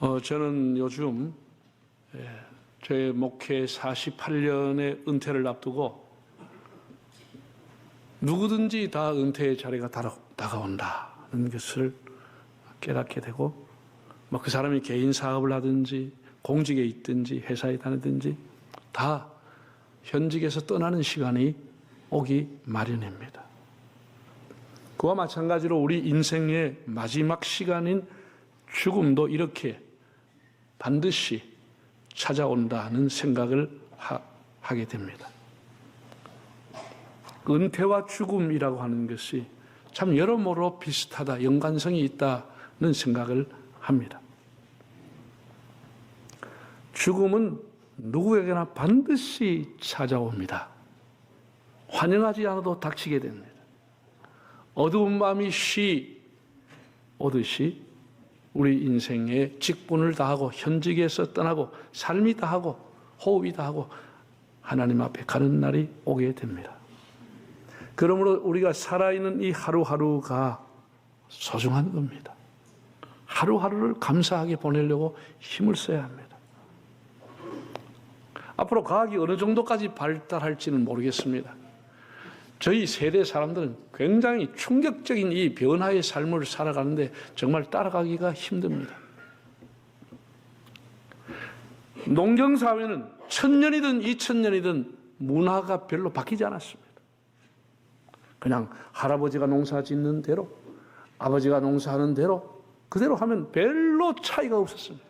저는 요즘 제 목회 48년의 은퇴를 앞두고 누구든지 다 은퇴의 자리가 다가온다는 것을 깨닫게 되고, 그 사람이 개인 사업을 하든지 공직에 있든지 회사에 다니든지 다 현직에서 떠나는 시간이 오기 마련입니다. 그와 마찬가지로 우리 인생의 마지막 시간인 죽음도 이렇게 반드시 찾아온다는 생각을 하게 됩니다. 은퇴와 죽음이라고 하는 것이 참 여러모로 비슷하다, 연관성이 있다는 생각을 합니다. 죽음은 누구에게나 반드시 찾아옵니다. 환영하지 않아도 닥치게 됩니다. 어두운 밤이 쉬 오듯이 우리 인생의 직분을 다하고 현직에서 떠나고 삶이 다하고 호흡이 다하고 하나님 앞에 가는 날이 오게 됩니다. 그러므로 우리가 살아있는 이 하루하루가 소중한 겁니다. 하루하루를 감사하게 보내려고 힘을 써야 합니다. 앞으로 과학이 어느 정도까지 발달할지는 모르겠습니다. 저희 세대 사람들은 굉장히 충격적인 이 변화의 삶을 살아가는데 정말 따라가기가 힘듭니다. 농경사회는 1000년이든 2000년이든 문화가 별로 바뀌지 않았습니다. 그냥 할아버지가 농사 짓는 대로, 아버지가 농사하는 대로 그대로 하면 별로 차이가 없었습니다.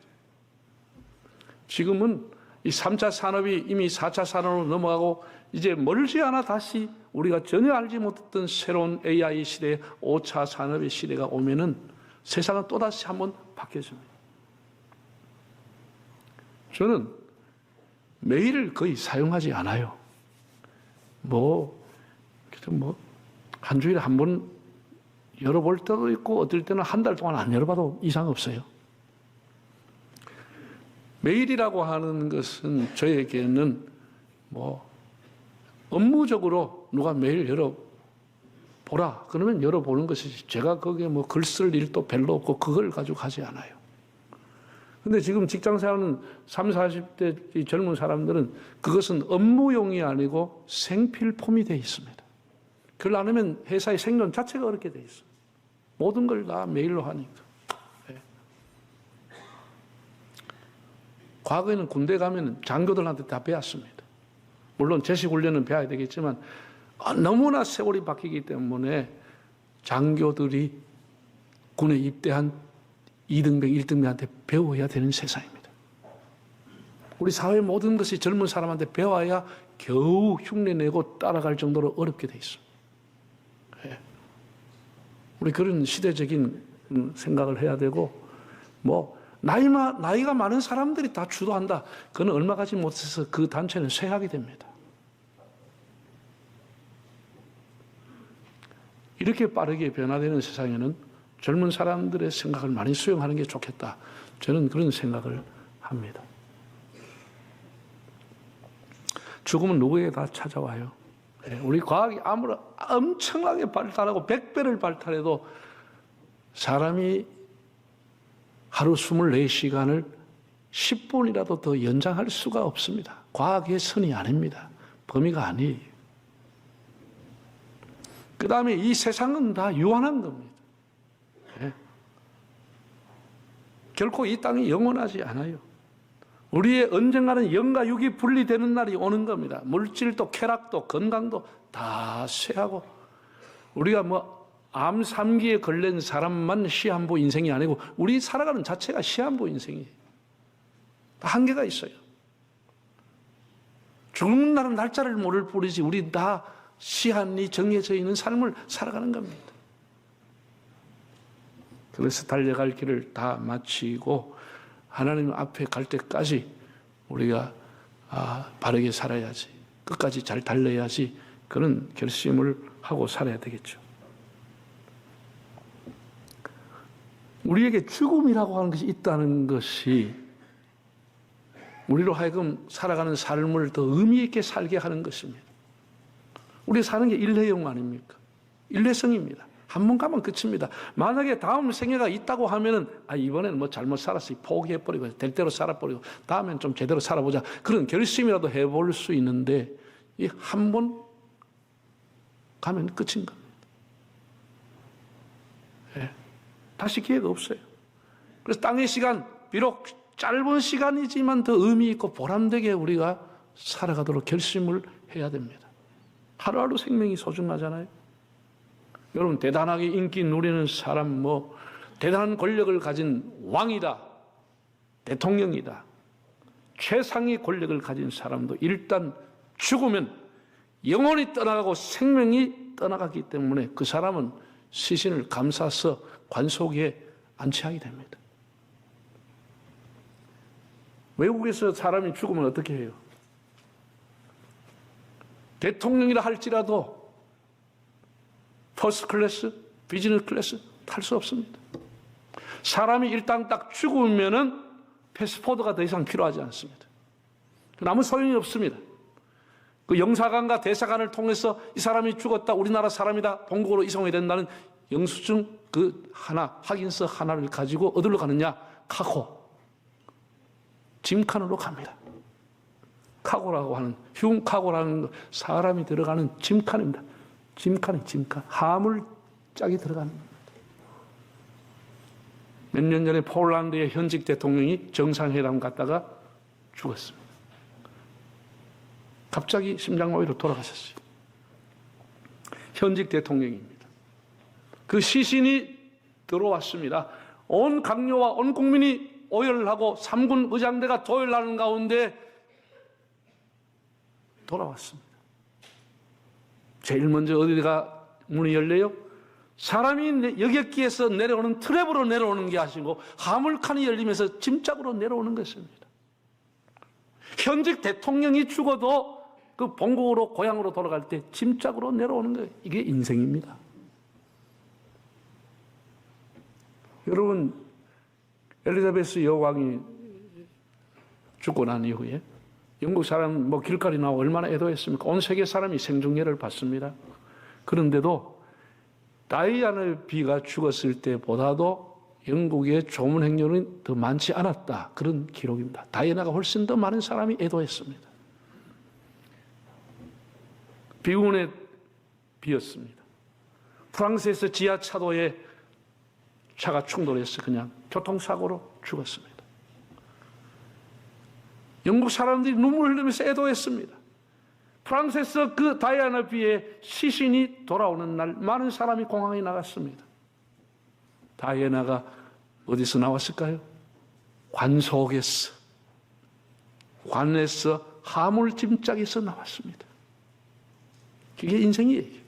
지금은 이 3차 산업이 이미 4차 산업으로 넘어가고 이제 멀지 않아 다시 우리가 전혀 알지 못했던 새로운 AI 시대, 5차 산업의 시대가 오면은 세상은 또다시 한번 바뀌어집니다. 저는 메일을 거의 사용하지 않아요. 한 주일에 한 번 열어볼 때도 있고 어떨 때는 한 달 동안 안 열어봐도 이상 없어요. 메일이라고 하는 것은 저에게는 업무적으로 누가 메일 열어보라 그러면 열어보는 것이지, 제가 거기에 글 쓸 일도 별로 없고 그걸 가지고 하지 않아요. 근데 지금 직장생활은 30, 40대 이 젊은 사람들은 그것은 업무용이 아니고 생필품이 되어 있습니다. 그걸 안 하면 회사의 생존 자체가 어렵게 되어 있어요. 모든 걸 다 메일로 하니까. 과거에는 군대 가면 장교들한테 다 배웠습니다. 물론 제식훈련은 배워야 되겠지만 너무나 세월이 바뀌기 때문에 장교들이 군에 입대한 2등병, 1등병한테 배워야 되는 세상입니다. 우리 사회의 모든 것이 젊은 사람한테 배워야 겨우 흉내내고 따라갈 정도로 어렵게 돼 있습니다. 우리 그런 시대적인 생각을 해야 되고, 나이가 많은 사람들이 다 주도한다. 그건 얼마 가지 못해서 그 단체는 쇠하게 됩니다. 이렇게 빠르게 변화되는 세상에는 젊은 사람들의 생각을 많이 수용하는 게 좋겠다. 저는 그런 생각을 합니다. 죽음은 누구에게 다 찾아와요. 우리 과학이 아무리 엄청나게 발달하고 100배를 발달해도 사람이 하루 24시간을 10분이라도 더 연장할 수가 없습니다. 과학의 선이 아닙니다. 범위가 아니에요. 그 다음에 이 세상은 다 유한한 겁니다. 결코 이 땅이 영원하지 않아요. 우리의 언젠가는 영과 육이 분리되는 날이 오는 겁니다. 물질도 쾌락도 건강도 다 쇠하고, 우리가 암 3기에 걸린 사람만 시한부 인생이 아니고 우리 살아가는 자체가 시한부 인생이에요. 다 한계가 있어요. 죽는 날은 날짜를 모를 뿐이지 우리 다 시한이 정해져 있는 삶을 살아가는 겁니다. 그래서 달려갈 길을 다 마치고 하나님 앞에 갈 때까지 우리가 바르게 살아야지, 끝까지 잘 달려야지, 그런 결심을 하고 살아야 되겠죠. 우리에게 죽음이라고 하는 것이 있다는 것이 우리로 하여금 살아가는 삶을 더 의미 있게 살게 하는 것입니다. 우리 사는 게 일회용 아닙니까? 일회성입니다. 한 번 가면 끝입니다. 만약에 다음 생애가 있다고 하면은 이번에는 뭐 잘못 살았으니 포기해버리고 될 대로 살아버리고 다음엔 좀 제대로 살아보자. 그런 결심이라도 해볼 수 있는데 이 한 번 가면 끝인 겁니다. 예. 다시 기회가 없어요. 그래서 땅의 시간, 비록 짧은 시간이지만 더 의미 있고 보람되게 우리가 살아가도록 결심을 해야 됩니다. 하루하루 생명이 소중하잖아요. 여러분, 대단하게 인기 누리는 사람, 대단한 권력을 가진 왕이다, 대통령이다, 최상의 권력을 가진 사람도 일단 죽으면 영혼이 떠나가고 생명이 떠나가기 때문에 그 사람은 시신을 감싸서 관속에 안치하게 됩니다. 외국에서 사람이 죽으면 어떻게 해요? 대통령이라 할지라도 퍼스트 클래스, 비즈니스 클래스 탈 수 없습니다. 사람이 일단 딱 죽으면은 패스포드가 더 이상 필요하지 않습니다. 아무 소용이 없습니다. 그 영사관과 대사관을 통해서 이 사람이 죽었다, 우리나라 사람이다, 본국으로 이송이 된다는 영수증 그 하나, 확인서 하나를 가지고 어디로 가느냐? 카고. 짐칸으로 갑니다. 카고라고 하는, 흉카고라는 사람이 들어가는 짐칸입니다. 짐칸이 짐칸. 화물짝이 들어가는 겁니다. 몇 년 전에 폴란드의 현직 대통령이 정상회담 갔다가 죽었습니다. 갑자기 심장마비로 돌아가셨어요. 현직 대통령입니다. 그 시신이 들어왔습니다. 온 강요와 온 국민이 오열하고 3군 의장대가 도열하는 가운데 돌아왔습니다. 제일 먼저 어디가 문이 열려요? 사람이 여객기에서 내려오는 트랩으로 내려오는 게 아니고 화물칸이 열리면서 짐짝으로 내려오는 것입니다. 현직 대통령이 죽어도 그 본국으로 고향으로 돌아갈 때 짐짝으로 내려오는 거예요. 이게 인생입니다. 여러분, 엘리자베스 여왕이 죽고 난 이후에 영국 사람 길거리 나와 얼마나 애도했습니까? 온 세계 사람이 생중계를 받습니다. 그런데도 다이아나 비가 죽었을 때보다도 영국의 조문 행렬은 더 많지 않았다. 그런 기록입니다. 다이아나가 훨씬 더 많은 사람이 애도했습니다. 비운의 비였습니다. 프랑스에서 지하차도에 차가 충돌해서 그냥 교통사고로 죽었습니다. 영국 사람들이 눈물 흘리면서 애도했습니다. 프랑스에서 그 다이아나 비의 시신이 돌아오는 날 많은 사람이 공항에 나갔습니다. 다이아나가 어디서 나왔을까요? 관 속에서, 관에서, 화물 짐짝에서 나왔습니다. 그게 인생이에요.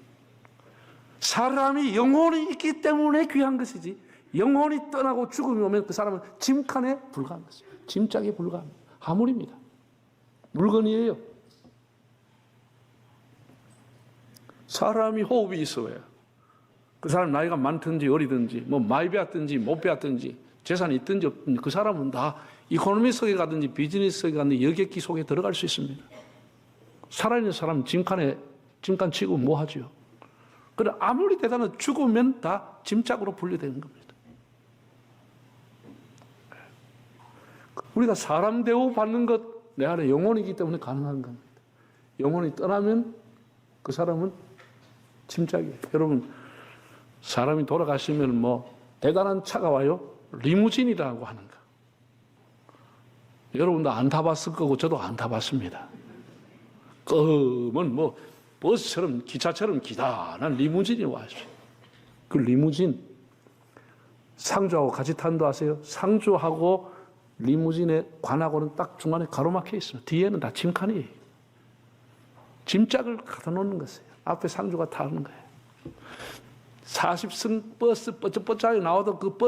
사람이 영혼이 있기 때문에 귀한 것이지, 영혼이 떠나고 죽음이 오면 그 사람은 짐칸에 불과한 것입니다. 짐짝에 불과합니다. 화물입니다. 물건이에요. 사람이 호흡이 있어야 그 사람 나이가 많든지 어리든지 많이 배웠든지 못 배웠든지 재산이 있든지 없든지 그 사람은 다 이코노미 속에 가든지 비즈니스 속에 가든지 여객기 속에 들어갈 수 있습니다. 살아있는 사람은 짐칸 치고 뭐 하죠? 그래 아무리 대단한 죽으면 다 짐짝으로 분류되는 겁니다. 우리가 사람 대우 받는 것 내 안에 영혼이기 때문에 가능한 겁니다. 영혼이 떠나면 그 사람은 짐짝이에요. 여러분, 사람이 돌아가시면 대단한 차가 와요. 리무진이라고 하는 거. 여러분도 안 타봤을 거고 저도 안 타봤습니다. 검은 버스처럼 기차처럼 기다란 리무진이 와요. 그 리무진 상주하고 같이 탄도 아세요? 상주하고 리무진의 관하고는 딱 중간에 가로막혀 있습니다. 뒤에는 다 짐칸이에요. 짐짝을 갖다 놓는 것이에요. 앞에 상주가 타는 거예요. 40승 버스 뻗쩍뻗쩍하게 나와도 그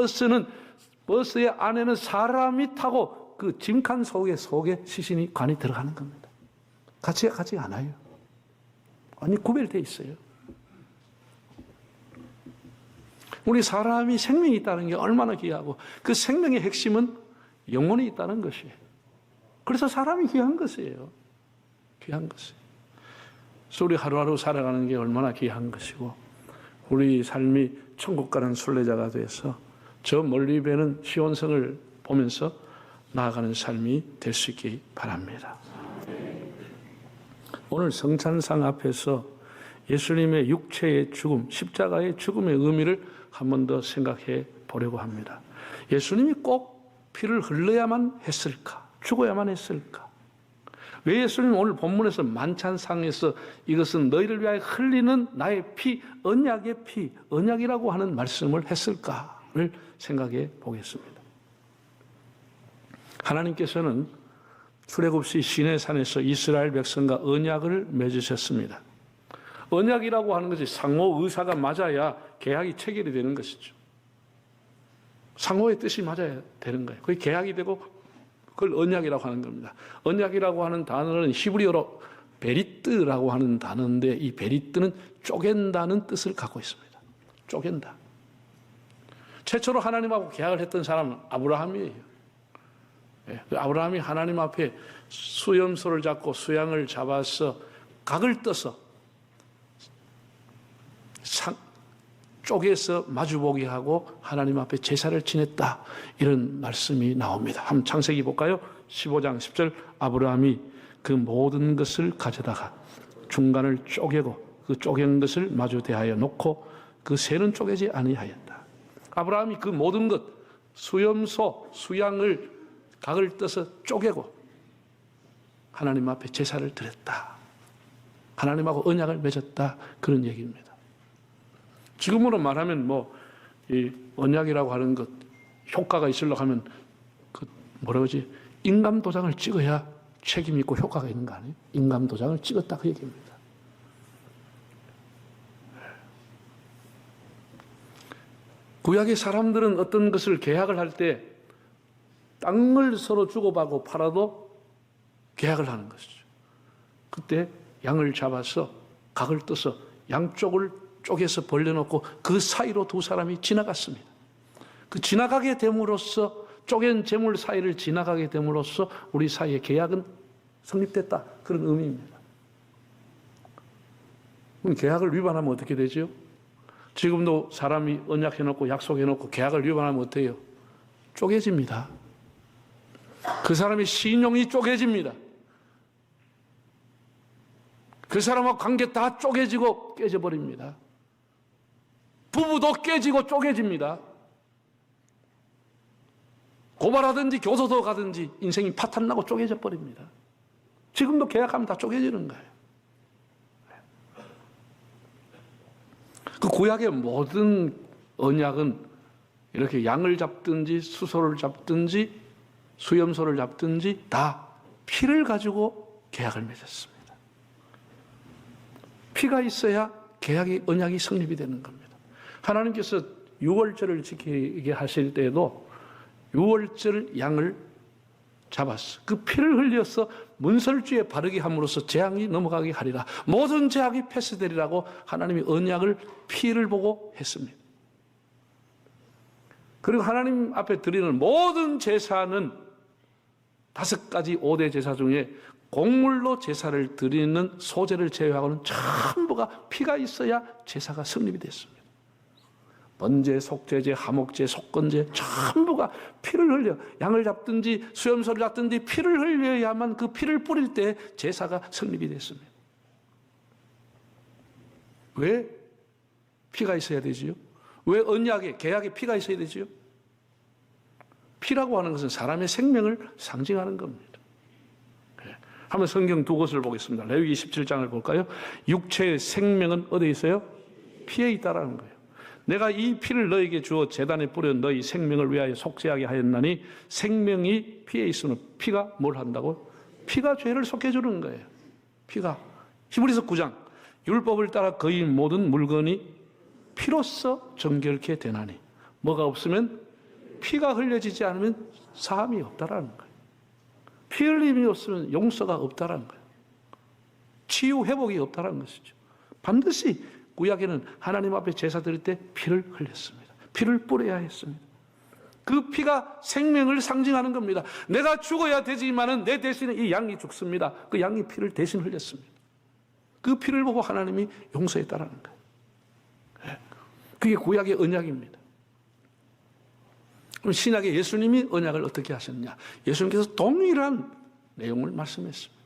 버스의 안에는 사람이 타고 그 짐칸 속에 시신이 관이 들어가는 겁니다. 같이 않아요. 아니 구별되어 있어요. 우리 사람이 생명이 있다는 게 얼마나 귀하고 그 생명의 핵심은 영혼이 있다는 것이에요. 그래서 사람이 귀한 것이에요. 귀한 것이에요. 그래서 우리 하루하루 살아가는 게 얼마나 귀한 것이고 우리 삶이 천국 가는 순례자가 돼서 저 멀리 배는 시온성을 보면서 나아가는 삶이 될 수 있기 바랍니다. 오늘 성찬상 앞에서 예수님의 육체의 죽음, 십자가의 죽음의 의미를 한 번 더 생각해 보려고 합니다. 예수님이 꼭 피를 흘려야만 했을까? 죽어야만 했을까? 왜 예수님은 오늘 본문에서 만찬상에서 이것은 너희를 위하여 흘리는 나의 피, 언약의 피, 언약이라고 하는 말씀을 했을까를 생각해 보겠습니다. 하나님께서는 출애굽시 시내산에서 이스라엘 백성과 언약을 맺으셨습니다. 언약이라고 하는 것이 상호 의사가 맞아야 계약이 체결이 되는 것이죠. 상호의 뜻이 맞아야 되는 거예요. 그게 계약이 되고 그걸 언약이라고 하는 겁니다. 언약이라고 하는 단어는 히브리어로 베리뜨라고 하는 단어인데 이 베리뜨는 쪼갠다는 뜻을 갖고 있습니다. 쪼갠다. 최초로 하나님하고 계약을 했던 사람은 아브라함이에요. 아브라함이 하나님 앞에 수염소를 잡고 수양을 잡아서 각을 떠서 쪼개서 마주보게 하고 하나님 앞에 제사를 지냈다. 이런 말씀이 나옵니다. 한번 창세기 볼까요? 15장 10절 아브라함이 그 모든 것을 가져다가 중간을 쪼개고 그 쪼갠 것을 마주 대하여 놓고 그 새는 쪼개지 아니하였다. 아브라함이 그 모든 것 수염소, 수양을 각을 떠서 쪼개고 하나님 앞에 제사를 드렸다. 하나님하고 언약을 맺었다. 그런 얘기입니다. 지금으로 말하면 이 언약이라고 하는 것 효과가 있으려고 하면 뭐라고 하지? 인감 도장을 찍어야 책임 있고 효과가 있는 거 아니에요? 인감 도장을 찍었다 그 얘기입니다. 구약의 사람들은 어떤 것을 계약을 할 때 땅을 서로 주고받고 팔아도 계약을 하는 것이죠. 그때 양을 잡아서 각을 떠서 양쪽을 쪼개서 벌려놓고 그 사이로 두 사람이 지나갔습니다. 그 지나가게 됨으로써 쪼갠 재물 사이를 지나가게 됨으로써 우리 사이의 계약은 성립됐다. 그런 의미입니다. 그럼 계약을 위반하면 어떻게 되죠? 지금도 사람이 언약해놓고 약속해놓고 계약을 위반하면 어때요? 쪼개집니다. 그 사람의 신용이 쪼개집니다. 그 사람하고 관계 다 쪼개지고 깨져버립니다. 부부도 깨지고 쪼개집니다. 고발하든지 교도소 가든지 인생이 파탄나고 쪼개져 버립니다. 지금도 계약하면 다 쪼개지는 거예요. 그 구약의 모든 언약은 이렇게 양을 잡든지 수소를 잡든지 수염소를 잡든지 다 피를 가지고 계약을 맺었습니다. 피가 있어야 계약이 언약이 성립이 되는 겁니다. 하나님께서 유월절을 지키게 하실 때에도 유월절 양을 잡았어. 그 피를 흘려서 문설주에 바르게 함으로써 재앙이 넘어가게 하리라. 모든 재앙이 패스되리라고 하나님이 언약을 피를 보고 했습니다. 그리고 하나님 앞에 드리는 모든 제사는 5가지 5대 제사 중에 곡물로 제사를 드리는 소제를 제외하고는 전부가 피가 있어야 제사가 성립이 됐습니다. 번제, 속제제, 하목제, 속건제 전부가 피를 흘려 양을 잡든지 수염소를 잡든지 피를 흘려야만 그 피를 뿌릴 때 제사가 성립이 됐습니다. 왜 피가 있어야 되지요? 왜 언약에 계약에 피가 있어야 되지요? 피라고 하는 것은 사람의 생명을 상징하는 겁니다. 한번 성경 두 곳을 보겠습니다. 레위기 17장을 볼까요? 육체의 생명은 어디에 있어요? 피에 있다라는 거예요. 내가 이 피를 너에게 주어 제단에 뿌려 너희 생명을 위하여 속죄하게 하였나니 생명이 피에 있으면 피가 뭘 한다고? 피가 죄를 속해주는 거예요. 피가. 히브리서 9장 율법을 따라 거의 모든 물건이 피로써 정결케 되나니 뭐가 없으면 피가 흘려지지 않으면 사함이 없다라는 거예요. 피 흘림이 없으면 용서가 없다라는 거예요. 치유 회복이 없다라는 것이죠. 반드시 구약에는 하나님 앞에 제사 드릴 때 피를 흘렸습니다. 피를 뿌려야 했습니다. 그 피가 생명을 상징하는 겁니다. 내가 죽어야 되지만은 내 대신에 이 양이 죽습니다. 그 양이 피를 대신 흘렸습니다. 그 피를 보고 하나님이 용서했다라는 거예요. 그게 구약의 언약입니다. 그럼 신약의 예수님이 언약을 어떻게 하셨냐? 예수님께서 동일한 내용을 말씀했습니다.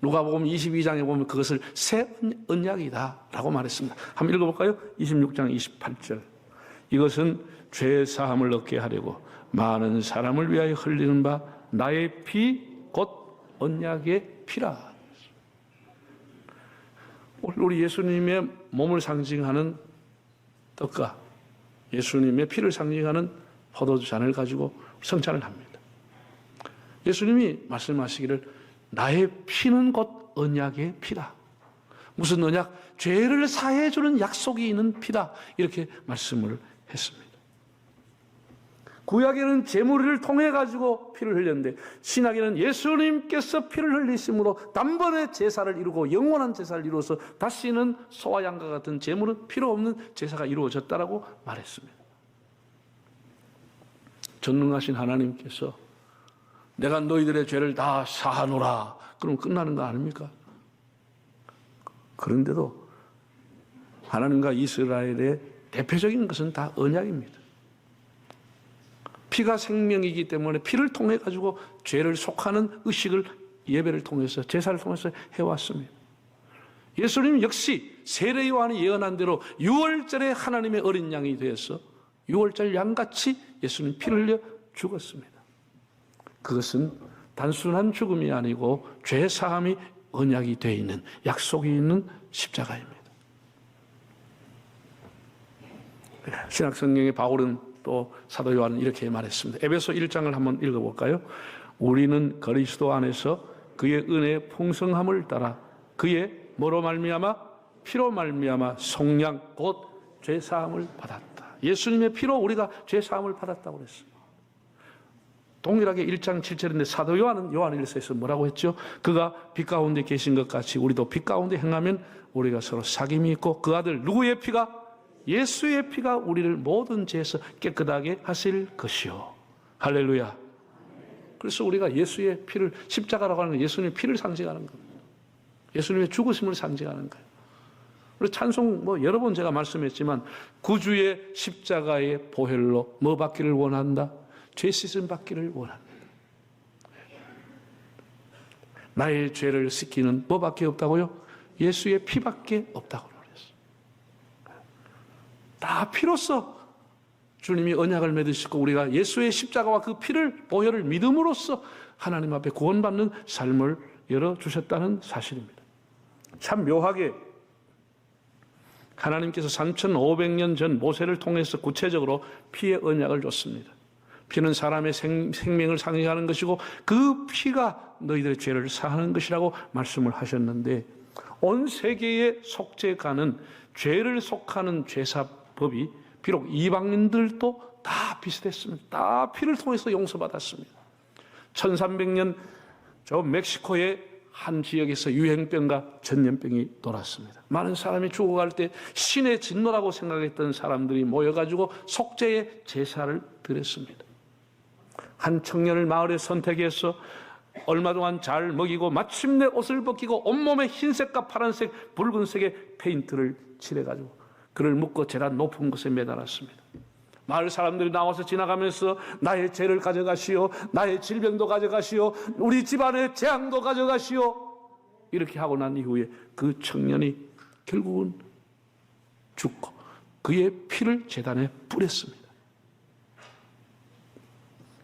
누가복음 22장에 보면 그것을 새 언약이다라고 말했습니다. 한번 읽어볼까요? 26장 28절. 이것은 죄 사함을 얻게 하려고 많은 사람을 위하여 흘리는 바 나의 피 곧 언약의 피라. 우리 예수님의 몸을 상징하는 떡과 예수님의 피를 상징하는 포도주 잔을 가지고 성찬을 합니다. 예수님이 말씀하시기를 나의 피는 곧 언약의 피다. 무슨 언약? 죄를 사해 주는 약속이 있는 피다. 이렇게 말씀을 했습니다. 구약에는 제물을 통해 가지고 피를 흘렸는데 신약에는 예수님께서 피를 흘리심으로 단번에 제사를 이루고 영원한 제사를 이루어서 다시는 소와 양과 같은 제물은 필요 없는 제사가 이루어졌다라고 말했습니다. 전능하신 하나님께서 내가 너희들의 죄를 다 사하노라 그럼 끝나는 거 아닙니까? 그런데도 하나님과 이스라엘의 대표적인 것은 다 언약입니다. 피가 생명이기 때문에 피를 통해 가지고 죄를 속하는 의식을 예배를 통해서 제사를 통해서 해왔습니다. 예수님 역시 세례 요한이 예언한 대로 6월절에 하나님의 어린 양이 되어서 6월절 양같이 예수님 피를 흘려 죽었습니다. 그것은 단순한 죽음이 아니고 죄 사함이 언약이 되어 있는 약속이 있는 십자가입니다. 신약 성경의 바울은 또 사도 요한은 이렇게 말했습니다. 에베소 1장을 한번 읽어볼까요? 우리는 그리스도 안에서 그의 은혜의 풍성함을 따라 그의 뭐로 말미암아? 피로 말미암아 속량 곧 죄사함을 받았다. 예수님의 피로 우리가 죄사함을 받았다고 그랬습니다. 동일하게 1장 7절인데 사도 요한은 요한일서에서 뭐라고 했죠? 그가 빛 가운데 계신 것 같이 우리도 빛 가운데 행하면 우리가 서로 사귐이 있고 그 아들 누구의 피가? 예수의 피가 우리를 모든 죄에서 깨끗하게 하실 것이요. 할렐루야. 그래서 우리가 예수의 피를 십자가라고 하는 건 예수님의 피를 상징하는 겁니다. 예수님의 죽으심을 상징하는 거예요. 그리고 찬송 여러 번 제가 말씀했지만 구주의 십자가의 보혈로 뭐 받기를 원한다? 죄 씻음 받기를 원합니다. 나의 죄를 씻기는 뭐밖에 없다고요? 예수의 피밖에 없다고. 다 피로써 주님이 언약을 맺으시고 우리가 예수의 십자가와 그 피를 보혈을 믿음으로써 하나님 앞에 구원받는 삶을 열어주셨다는 사실입니다. 참 묘하게 하나님께서 3,500년 전 모세를 통해서 구체적으로 피의 언약을 줬습니다. 피는 사람의 생명을 상징하는 것이고 그 피가 너희들의 죄를 사하는 것이라고 말씀을 하셨는데 온 세계에 속죄가는 죄를 속하는 죄사법이 비록 이방인들도 다 비슷했습니다. 다 피를 통해서 용서받았습니다. 1300년 저 멕시코의 한 지역에서 유행병과 전염병이 돌았습니다. 많은 사람이 죽어갈 때 신의 진노라고 생각했던 사람들이 모여가지고 속죄의 제사를 드렸습니다. 한 청년을 마을에 선택해서 얼마 동안 잘 먹이고 마침내 옷을 벗기고 온몸에 흰색과 파란색, 붉은색의 페인트를 칠해가지고 그를 묶어 제단 높은 곳에 매달았습니다. 마을 사람들이 나와서 지나가면서 나의 죄를 가져가시오, 나의 질병도 가져가시오, 우리 집안의 재앙도 가져가시오 이렇게 하고 난 이후에 그 청년이 결국은 죽고 그의 피를 제단에 뿌렸습니다.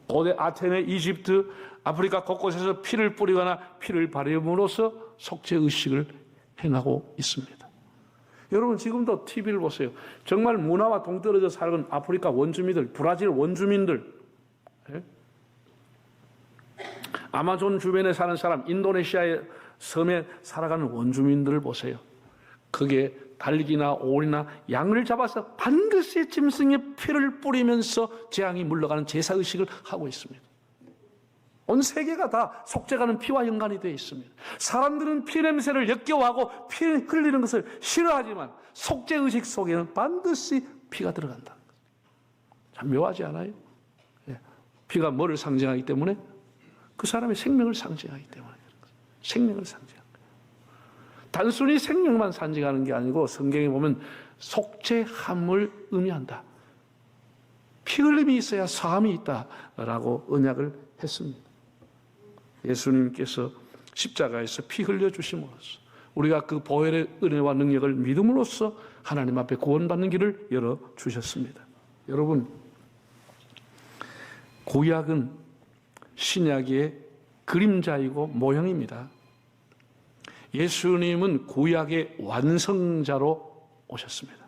고대 아테네, 이집트, 아프리카 곳곳에서 피를 뿌리거나 피를 바름으로써 속죄의식을 행하고 있습니다. 여러분 지금도 TV를 보세요. 정말 문화와 동떨어져 살던 아프리카 원주민들, 브라질 원주민들, 아마존 주변에 사는 사람, 인도네시아의 섬에 살아가는 원주민들을 보세요. 그게 닭이나 오리나 양을 잡아서 반드시 짐승의 피를 뿌리면서 재앙이 물러가는 제사의식을 하고 있습니다. 온 세계가 다 속죄가는 피와 연관이 되어 있습니다. 사람들은 피 냄새를 역겨워하고 피 흘리는 것을 싫어하지만 속죄의식 속에는 반드시 피가 들어간다. 참 묘하지 않아요? 피가 뭐를 상징하기 때문에? 그 사람의 생명을 상징하기 때문에 생명을 상징하는 거예요. 단순히 생명만 산증하는 게 아니고 성경에 보면 속죄함을 의미한다. 피 흘림이 있어야 사함이 있다라고 언약을 했습니다. 예수님께서 십자가에서 피 흘려주심으로써 우리가 그 보혈의 은혜와 능력을 믿음으로써 하나님 앞에 구원받는 길을 열어주셨습니다. 여러분, 구약은 신약의 그림자이고 모형입니다. 예수님은 구약의 완성자로 오셨습니다.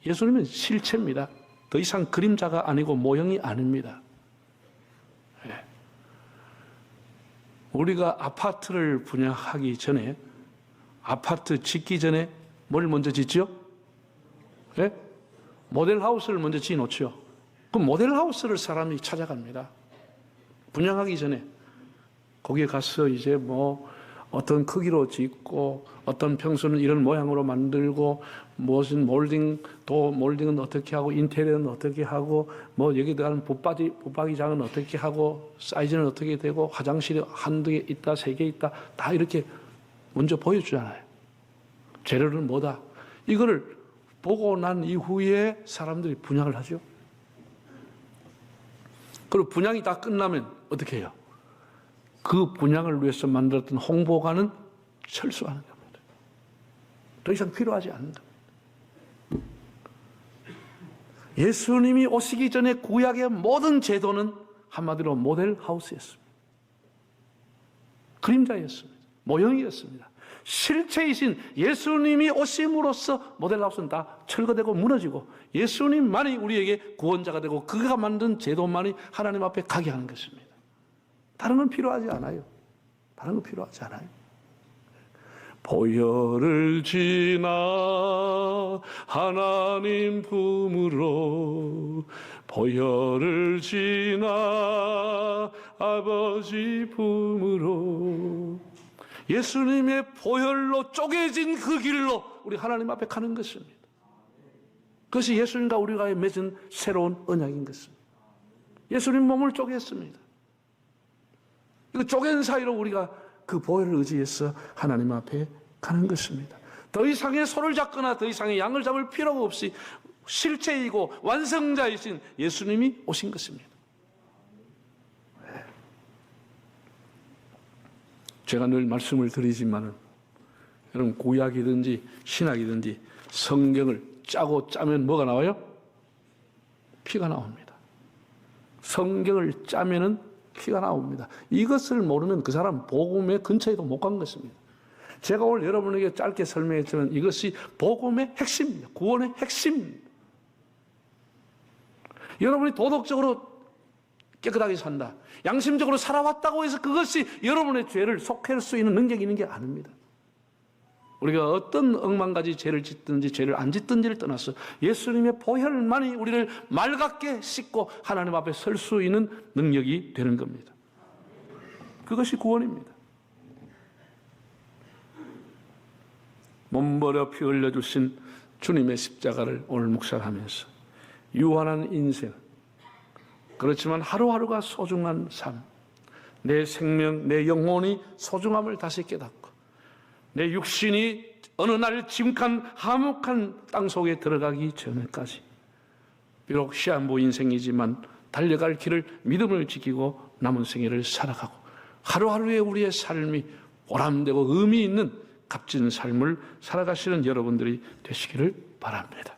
예수님은 실체입니다. 더 이상 그림자가 아니고 모형이 아닙니다. 우리가 아파트를 분양하기 전에, 아파트 짓기 전에 뭘 먼저 짓죠? 네? 모델하우스를 먼저 지어놓죠. 그 모델하우스를 사람이 찾아갑니다. 분양하기 전에. 거기에 가서 이제 뭐 어떤 크기로 짓고, 어떤 평수는 이런 모양으로 만들고, 무슨 몰딩은 어떻게 하고, 인테리어는 어떻게 하고, 뭐 여기 들어가는 붙박이장은 어떻게 하고, 사이즈는 어떻게 되고, 화장실이 한두 개 있다, 세 개 있다, 다 이렇게 먼저 보여주잖아요. 재료는 뭐다. 이거를 보고 난 이후에 사람들이 분양을 하죠. 그리고 분양이 다 끝나면 어떻게 해요? 그 분양을 위해서 만들었던 홍보관은 철수하는 겁니다. 더 이상 필요하지 않는 겁니다. 예수님이 오시기 전에 구약의 모든 제도는 한마디로 모델하우스였습니다. 그림자였습니다. 모형이었습니다. 실체이신 예수님이 오심으로써 모델하우스는 다 철거되고 무너지고 예수님만이 우리에게 구원자가 되고 그가 만든 제도만이 하나님 앞에 가게 하는 것입니다. 다른 건 필요하지 않아요. 다른 건 필요하지 않아요. 보혈을 지나 하나님 품으로, 보혈을 지나 아버지 품으로, 예수님의 보혈로 쪼개진 그 길로 우리 하나님 앞에 가는 것입니다. 그것이 예수님과 우리가 맺은 새로운 언약인 것입니다. 예수님 몸을 쪼갰습니다. 그 쪼갠 사이로 우리가 그 보혈을 의지해서 하나님 앞에 가는 것입니다. 더 이상의 소를 잡거나 더 이상의 양을 잡을 필요가 없이 실체이고 완성자이신 예수님이 오신 것입니다. 제가 늘 말씀을 드리지만은 여러분, 구약이든지 신약이든지 성경을 짜고 짜면 뭐가 나와요? 피가 나옵니다. 성경을 짜면은 피가 나옵니다. 이것을 모르면 그 사람 복음의 근처에도 못 간 것입니다. 제가 오늘 여러분에게 짧게 설명했지만 이것이 복음의 핵심입니다. 구원의 핵심입니다. 여러분이 도덕적으로 깨끗하게 산다, 양심적으로 살아왔다고 해서 그것이 여러분의 죄를 속할 수 있는 능력이 있는 게 아닙니다. 우리가 어떤 억만가지 죄를 짓든지 죄를 안 짓든지를 떠나서 예수님의 보혈만이 우리를 맑게 씻고 하나님 앞에 설 수 있는 능력이 되는 겁니다. 그것이 구원입니다. 몸버려 피 흘려주신 주님의 십자가를 오늘 묵상하면서 유한한 인생, 그렇지만 하루하루가 소중한 삶, 내 생명, 내 영혼이 소중함을 다시 깨닫고 내 육신이 어느 날 짐칸 화목한 땅 속에 들어가기 전까지 비록 시한부 인생이지만 달려갈 길을 믿음을 지키고 남은 생애를 살아가고 하루하루의 우리의 삶이 보람되고 의미 있는 값진 삶을 살아가시는 여러분들이 되시기를 바랍니다.